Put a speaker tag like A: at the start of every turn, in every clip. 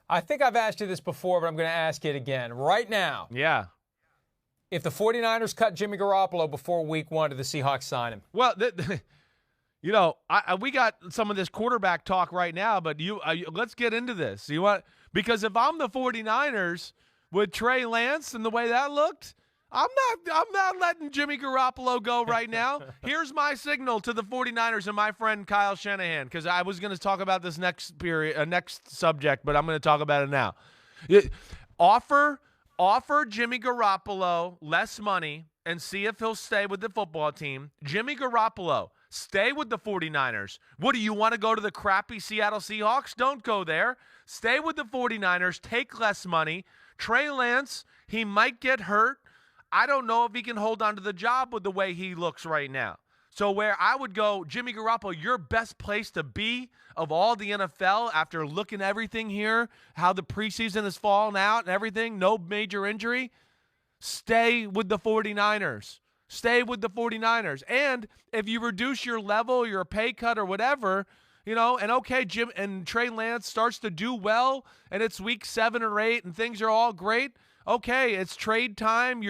A: I think I've asked you this before, but I'm going to ask it again. Right now,
B: Yeah.
A: if the 49ers cut Jimmy Garoppolo before week 1, do the Seahawks sign him?
B: Well, we got some of this quarterback talk right now, but let's get into this. Because if I'm the 49ers with Trey Lance and the way that looked, I'm not letting Jimmy Garoppolo go right now. Here's my signal to the 49ers and my friend Kyle Shanahan, because I was going to talk about this next subject, but I'm going to talk about it now. Offer Jimmy Garoppolo less money and see if he'll stay with the football team. Jimmy Garoppolo, stay with the 49ers. What, do you want to go to the crappy Seattle Seahawks? Don't go there. Stay with the 49ers. Take less money. Trey Lance, he might get hurt. I don't know if he can hold on to the job with the way he looks right now. So where I would go, Jimmy Garoppolo, your best place to be of all the NFL after looking at everything here, how the preseason has fallen out and everything, no major injury, stay with the 49ers. Stay with the 49ers. And if you reduce your level, your pay cut or whatever, and okay, Jim and Trey Lance starts to do well and it's week 7 or 8 and things are all great, okay, it's trade time.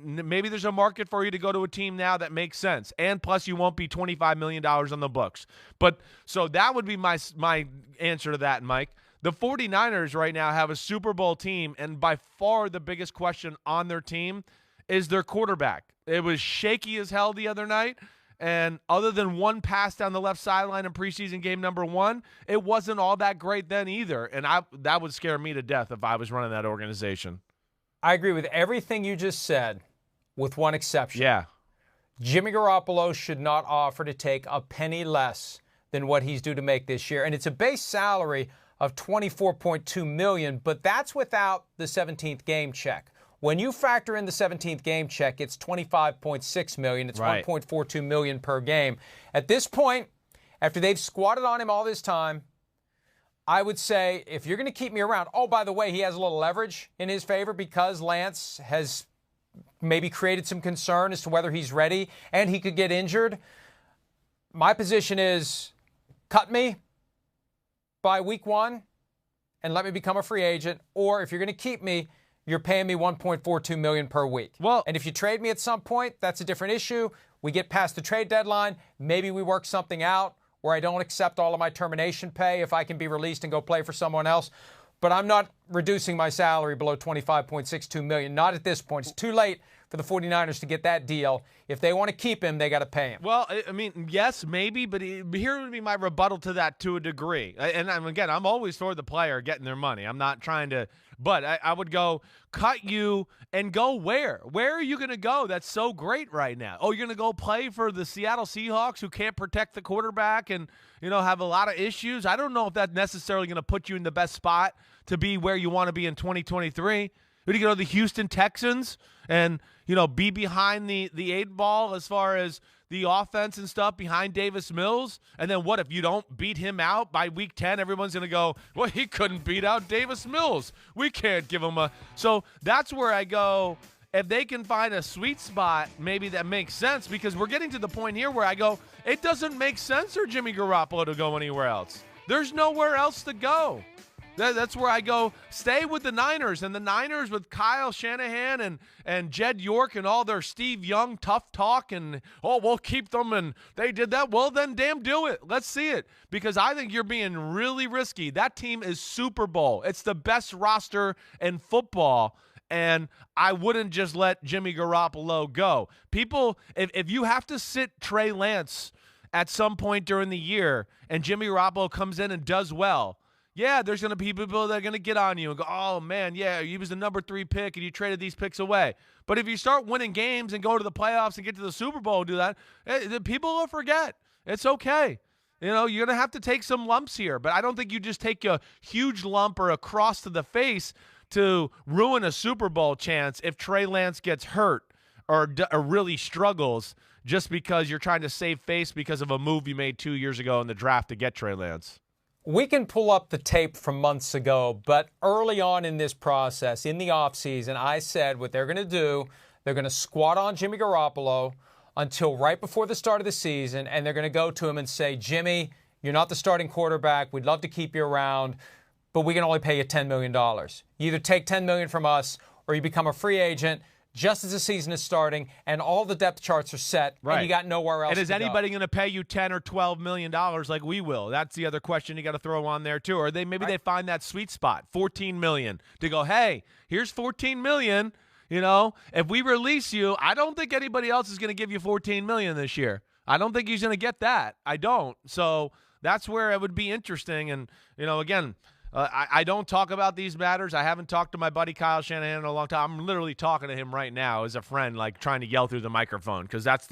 B: Maybe there's a market for you to go to a team now that makes sense. And plus you won't be $25 million on the books. But so that would be my answer to that, Mike. The 49ers right now have a Super Bowl team, and by far the biggest question on their team is their quarterback. It was shaky as hell the other night, and other than one pass down the left sideline in preseason game number 1, it wasn't all that great then either, and that would scare me to death if I was running that organization.
A: I agree with everything you just said, with one exception.
B: Yeah.
A: Jimmy Garoppolo should not offer to take a penny less than what he's due to make this year. And it's a base salary of $24.2 million, but that's without the 17th game check. When you factor in the 17th game check, it's $25.6 million. It's
B: right.
A: $1.42 million per game. At this point, after they've squatted on him all this time, I would say, if you're going to keep me around, oh, by the way, he has a little leverage in his favor because Lance has maybe created some concern as to whether he's ready and he could get injured. My position is cut me by week 1 and let me become a free agent. Or if you're going to keep me, you're paying me $1.42 million per week.
B: Well,
A: and if you trade me at some point, that's a different issue. We get past the trade deadline. Maybe we work something out where I don't accept all of my termination pay if I can be released and go play for someone else. But I'm not reducing my salary below $25.62 million. Not at this point. It's too late for the 49ers to get that deal. If they want to keep him, they got to pay him.
B: Well, I mean, yes, maybe, but here would be my rebuttal to that to a degree. And again, I'm always for the player getting their money. I'm not trying to, but I would go cut you and go where? Where are you going to go that's so great right now? Oh, you're going to go play for the Seattle Seahawks who can't protect the quarterback and, have a lot of issues? I don't know if that's necessarily going to put you in the best spot to be where you want to be in 2023. Would you go to the Houston Texans and, be behind the 8 ball as far as the offense and stuff behind Davis Mills? And then what if you don't beat him out by week 10? Everyone's going to go, well, he couldn't beat out Davis Mills. We can't give him a – so that's where I go. If they can find a sweet spot, maybe that makes sense, because we're getting to the point here where I go, it doesn't make sense for Jimmy Garoppolo to go anywhere else. There's nowhere else to go. That's where I go, stay with the Niners. And the Niners with Kyle Shanahan and Jed York and all their Steve Young tough talk and, we'll keep them and they did that. Well, then damn do it. Let's see it. Because I think you're being really risky. That team is Super Bowl. It's the best roster in football. And I wouldn't just let Jimmy Garoppolo go. People, if you have to sit Trey Lance at some point during the year and Jimmy Garoppolo comes in and does well, yeah, there's going to be people that are going to get on you and go, oh, man, yeah, he was the number 3 pick and you traded these picks away. But if you start winning games and go to the playoffs and get to the Super Bowl and do that, people will forget. It's okay. You're going to have to take some lumps here. But I don't think you just take a huge lump or a cross to the face to ruin a Super Bowl chance if Trey Lance gets hurt or really struggles just because you're trying to save face because of a move you made 2 years ago in the draft to get Trey Lance.
A: We can pull up the tape from months ago, but early on in this process, in the offseason, I said what they're going to do, they're going to squat on Jimmy Garoppolo until right before the start of the season, and they're going to go to him and say, Jimmy, you're not the starting quarterback. We'd love to keep you around. but we can only pay you $10 million. You either take $10 million from us or you become a free agent just as the season is starting and all the depth charts are set and you got nowhere else to go.
B: And is anybody going to pay you $10 or $12 million like we will? That's the other question you got to throw on there too. Or maybe they find that sweet spot, $14 million, to go, hey, here's $14 million. You know, if we release you, I don't think anybody else is going to give you $14 million this year. I don't think he's going to get that. I don't. So that's where it would be interesting. And, you know, again, I don't talk about these matters. I haven't talked to my buddy Kyle Shanahan in a long time. I'm literally talking to him right now as a friend, like trying to yell through the microphone, because that's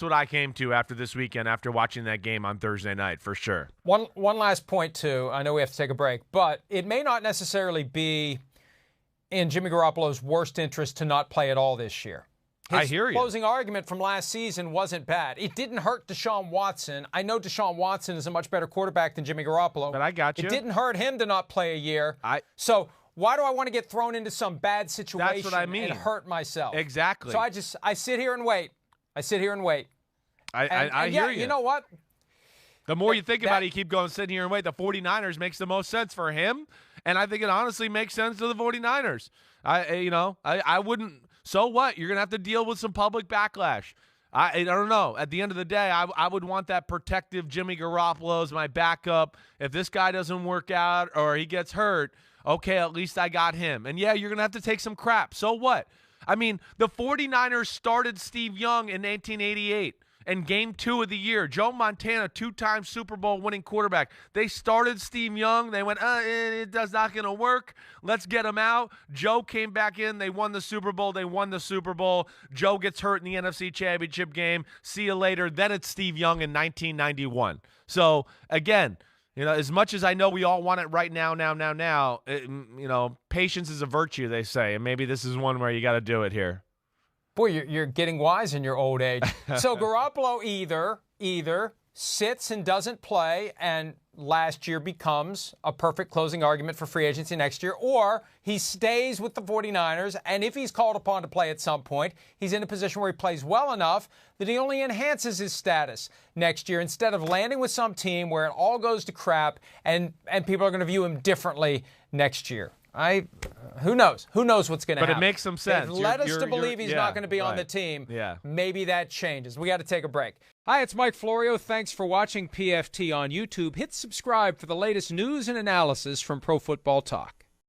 B: what I came to after this weekend, after watching that game on Thursday night, for sure.
A: One last point, too. I know we have to take a break, but it may not necessarily be in Jimmy Garoppolo's worst interest to not play at all this year.
B: I hear you.
A: His closing argument from last season wasn't bad. It didn't hurt Deshaun Watson. I know Deshaun Watson is a much better quarterback than Jimmy Garoppolo.
B: But I got you.
A: It didn't hurt him to not play a year. So why do I want to get thrown into some bad situation
B: That's what I mean.
A: and hurt myself?
B: Exactly.
A: So I sit here and wait. I hear
B: you.
A: You know what?
B: The more you think about it, you keep going, sitting here and wait. The 49ers makes the most sense for him, and I think it honestly makes sense to the 49ers. I wouldn't. So what? You're going to have to deal with some public backlash. I don't know. At the end of the day, I would want that protective Jimmy Garoppolo as my backup. If this guy doesn't work out or he gets hurt, okay, at least I got him. And, yeah, you're going to have to take some crap. So what? I mean, the 49ers started Steve Young in 1988. And game 2 of the year, Joe Montana, 2-time Super Bowl winning quarterback. They started Steve Young. They went, it's not going to work. Let's get him out. Joe came back in. They won the Super Bowl. Joe gets hurt in the NFC Championship game. See you later. Then it's Steve Young in 1991. So, again, you know, as much as I know we all want it right now, patience is a virtue, they say. And maybe this is one where you got to do it here.
A: Boy, you're getting wise in your old age. So Garoppolo either sits and doesn't play and last year becomes a perfect closing argument for free agency next year, or he stays with the 49ers, and if he's called upon to play at some point, he's in a position where he plays well enough that he only enhances his status next year instead of landing with some team where it all goes to crap and people are going to view him differently next year. Who knows? Who knows what's going to happen?
B: But it makes some sense.
A: They've led us to believe he's not going to be on the team.
B: Yeah.
A: Maybe that changes. We got to take a break. Hi, it's Mike Florio. Thanks for watching PFT on YouTube. Hit subscribe for the latest news and analysis from Pro Football Talk.